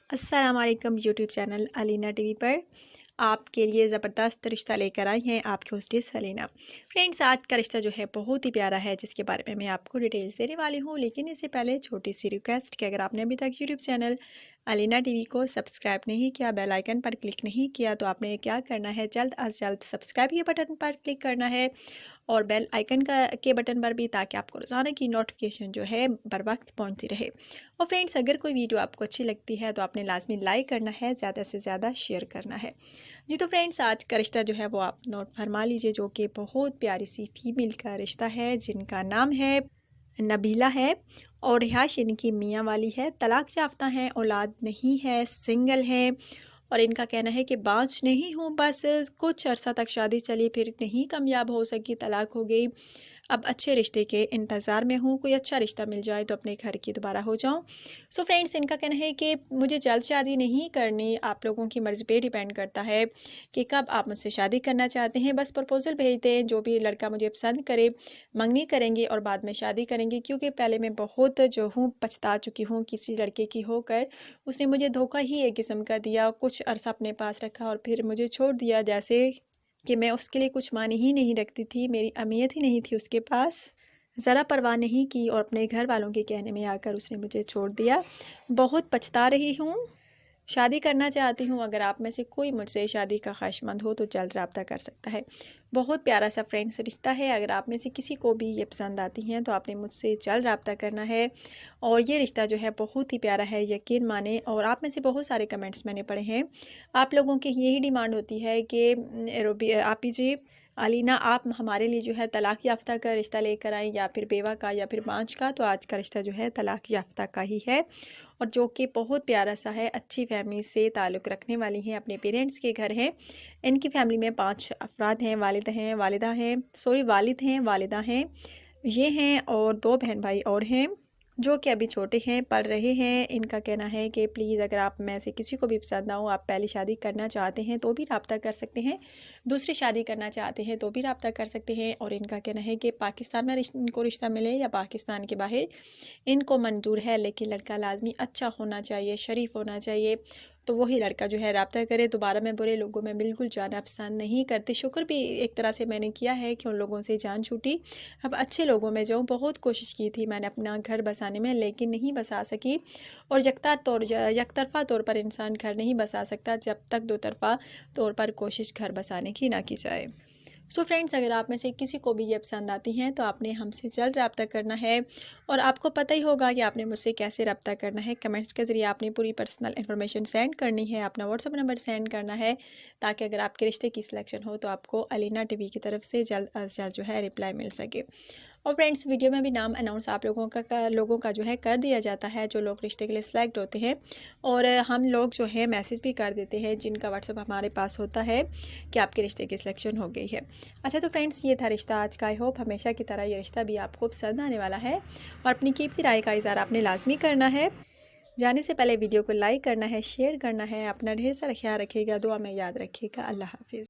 अस्सलाम वालेकुम YouTube channel Alina TV पर आपके लिए ज़बरदस्त रिश्ता लेकर आई हैं आपकी होस्टेस सलीना। फ्रेंड्स, आज का रिश्ता जो है बहुत ही प्यारा है, जिसके बारे में मैं आपको डिटेल्स देने वाली हूँ। लेकिन इससे पहले छोटी सी रिक्वेस्ट कि अगर आपने अभी तक यूट्यूब चैनल अलीना टीवी को सब्सक्राइब नहीं किया, बेल आइकन पर क्लिक नहीं किया, तो आपने क्या करना है, जल्द अज जल्द सब्सक्राइब के बटन पर क्लिक करना है और बेल आइकन के बटन पर भी, ताकि आपको रोज़ाना की नोटिफिकेशन जो है बर वक्त पहुँचती रहे। और फ्रेंड्स, अगर कोई वीडियो आपको अच्छी लगती है तो आपने लाजमी लाइक करना है, ज़्यादा से ज़्यादा शेयर करना है। जी तो फ्रेंड्स, आज का रिश्ता जो है वो आप नोट फरमा लीजिए, जो कि बहुत प्यारी सी फीमेल का रिश्ता है, जिनका नाम है नबीला है और रिहाइश इनकी मियाँ वाली है। तलाक याफ्ता हैं, औलाद नहीं है, सिंगल है और इनका कहना है कि बाँझ नहीं हूँ, बस कुछ अरसा तक शादी चली, फिर नहीं कामयाब हो सकी, तलाक हो गई। अब अच्छे रिश्ते के इंतज़ार में हूँ, कोई अच्छा रिश्ता मिल जाए तो अपने घर की दोबारा हो जाऊँ। सो फ्रेंड्स, इनका कहना है कि मुझे जल्द शादी नहीं करनी, आप लोगों की मर्ज़ी पे डिपेंड करता है कि कब आप मुझसे शादी करना चाहते हैं। बस प्रपोज़ल भेज दें, जो भी लड़का मुझे पसंद करे, मंगनी करेंगे और बाद में शादी करेंगे। क्योंकि पहले मैं बहुत जो हूँ पछता चुकी हूँ किसी लड़के की होकर। उसने मुझे धोखा ही एक किस्म का दिया, कुछ अरसा अपने पास रखा और फिर मुझे छोड़ दिया, जैसे कि मैं उसके लिए कुछ मानी ही नहीं रखती थी, मेरी अहमियत ही नहीं थी उसके पास। ज़रा परवाह नहीं की और अपने घर वालों के कहने में आकर उसने मुझे छोड़ दिया। बहुत पछता रही हूँ, शादी करना चाहती हूँ। अगर आप में से कोई मुझसे शादी का ख्वाहिशमंद हो तो जल्द रब्ता कर सकता है। बहुत प्यारा सा फ्रेंड्स रिश्ता है। अगर आप में से किसी को भी ये पसंद आती हैं तो आपने मुझसे जल्द रब्ता करना है। और ये रिश्ता जो है बहुत ही प्यारा है, यकीन माने। और आप में से बहुत सारे कमेंट्स मैंने पढ़े हैं, आप लोगों की यही डिमांड होती है कि आप जी अलीना, आप हमारे लिए जो है तलाक याफ्ता का रिश्ता लेकर आएँ, या फिर बेवा का, या फिर बाँझ का। तो आज का रिश्ता जो है तलाक याफ्ता का ही है, और जो कि बहुत प्यारा सा है। अच्छी फैमिली से ताल्लुक़ रखने वाली हैं, अपने पेरेंट्स के घर हैं। इनकी फैमिली में 5 अफराद हैं, वालिद हैं, वालिदा हैं, सॉरी वालिद हैं, वालिदा हैं, ये हैं और 2 बहन भाई और हैं, जो कि अभी छोटे हैं, पढ़ रहे हैं। इनका कहना है कि प्लीज़, अगर आप में से किसी को भी पसंद ना हो, आप पहली शादी करना चाहते हैं तो भी रब्ता कर सकते हैं, दूसरी शादी करना चाहते हैं तो भी रब्ता कर सकते हैं। और इनका कहना है कि पाकिस्तान में इनको रिश्ता मिले या पाकिस्तान के बाहर, इनको मंजूर है, लेकिन लड़का लाजमी अच्छा होना चाहिए, शरीफ होना चाहिए, तो वही लड़का जो है रब्ता करे। दोबारा मैं बुरे लोगों में बिल्कुल जाना पसंद नहीं करती। शुक्र भी एक तरह से मैंने किया है कि उन लोगों से जान छूटी, अब अच्छे लोगों में जाऊँ। बहुत कोशिश की थी मैंने अपना घर बसाने में, लेकिन नहीं बसा सकी। और यकतरफ़ा तौर पर इंसान घर नहीं बसा सकता जब तक दो तरफ़ा तौर पर कोशिश घर बसाने की ना की जाए। सो फ्रेंड्स, अगर आप में से किसी को भी ये पसंद आती हैं तो आपने हमसे जल्द रब्ता करना है। और आपको पता ही होगा कि आपने मुझसे कैसे रब्ता करना है। कमेंट्स के ज़रिए आपने पूरी पर्सनल इन्फॉर्मेशन सेंड करनी है, अपना व्हाट्सअप नंबर सेंड करना है, ताकि अगर आपके रिश्ते की सिलेक्शन हो तो आपको अलीना टीवी की तरफ से जल्द अज जल्द जो है रिप्लाई मिल सके। और फ्रेंड्स, वीडियो में भी नाम अनाउंस आप लोगों का जो है कर दिया जाता है, जो लोग रिश्ते के लिए सिलेक्ट होते हैं। और हम लोग जो है मैसेज भी कर देते हैं, जिनका व्हाट्सअप हमारे पास होता है, कि आपके रिश्ते की सिलेक्शन हो गई है। अच्छा तो फ्रेंड्स, ये था रिश्ता आज का। आई होप हमेशा की तरह ये रिश्ता भी आपको पसंद आने वाला है, और अपनी कीमती राय का इज़हार आपने लाजमी करना है। जाने से पहले वीडियो को लाइक करना है, शेयर करना है। अपना ढेर सारा ख्याल रखिएगा, दुआ में याद रखिएगा। अल्लाह हाफिज़।